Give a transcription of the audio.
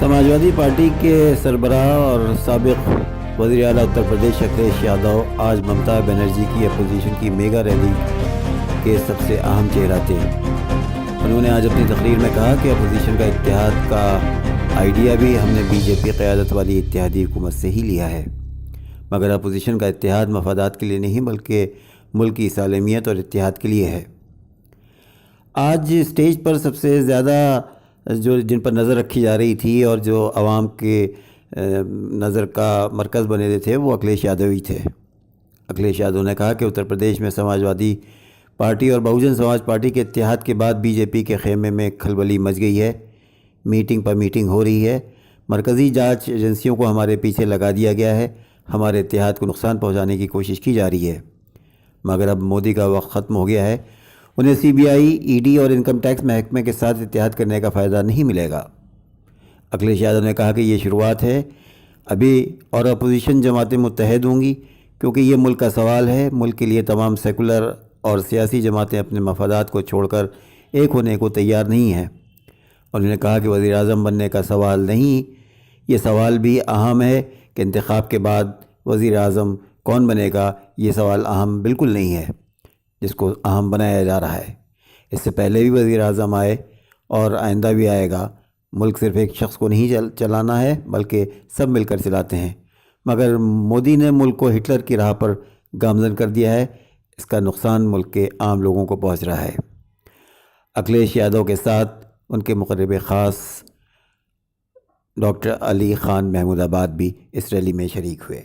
Samajwadi party کے سربراہ اور سابق وزیر اعلیٰ اتر پردیش اکھلیش یادو آج ممتا بنرجی کی اپوزیشن کی میگا ریلی کے سب سے اہم چہرہ تھے۔ انہوں نے آج اپنی تقریر میں کہا کہ اپوزیشن کا اتحاد کا آئیڈیا بھی ہم نے بی جے پی قیادت والی اتحادی حکومت سے ہی لیا ہے، مگر اپوزیشن کا اتحاد مفادات کے لیے نہیں بلکہ ملک کی سالمیت اور اتحاد کے لیے ہے۔ آج اسٹیج پر سب سے زیادہ جن پر نظر رکھی جا رہی تھی اور جو عوام کے نظر کا مرکز بنے ہوئے تھے وہ اکھلیش یادو ہی تھے۔ اکھلیش یادو نے کہا کہ اتر پردیش میں سماجوادی پارٹی اور بہوجن سماج پارٹی کے اتحاد کے بعد بی جے پی کے خیمے میں کھلبلی مچ گئی ہے، میٹنگ پر میٹنگ ہو رہی ہے، مرکزی جانچ ایجنسیوں کو ہمارے پیچھے لگا دیا گیا ہے، ہمارے اتحاد کو نقصان پہنچانے کی کوشش کی جا رہی ہے، مگر اب مودی کا وقت ختم ہو گیا ہے، انہیں سی بی آئی، ای ڈی اور انکم ٹیکس محکمے کے ساتھ اتحاد کرنے کا فائدہ نہیں ملے گا۔ اکھلیش یادو نے کہا کہ یہ شروعات ہے، ابھی اور اپوزیشن جماعتیں متحد ہوں گی کیونکہ یہ ملک کا سوال ہے۔ ملک کے لیے تمام سیکولر اور سیاسی جماعتیں اپنے مفادات کو چھوڑ کر ایک ہونے کو تیار نہیں ہیں۔ انہوں نے کہا کہ وزیر اعظم بننے کا سوال نہیں، یہ سوال بھی اہم ہے کہ انتخاب کے بعد وزیر اعظم کون بنے گا، یہ سوال اہم بالکل نہیں ہے جس کو اہم بنایا جا رہا ہے۔ اس سے پہلے بھی وزیر اعظم آئے اور آئندہ بھی آئے گا۔ ملک صرف ایک شخص کو نہیں چلانا ہے بلکہ سب مل کر چلاتے ہیں، مگر مودی نے ملک کو ہٹلر کی راہ پر گامزن کر دیا ہے، اس کا نقصان ملک کے عام لوگوں کو پہنچ رہا ہے۔ اکھلیش یادو کے ساتھ ان کے مقرب خاص ڈاکٹر علی خان محمود آباد بھی اس ریلی میں شریک ہوئے۔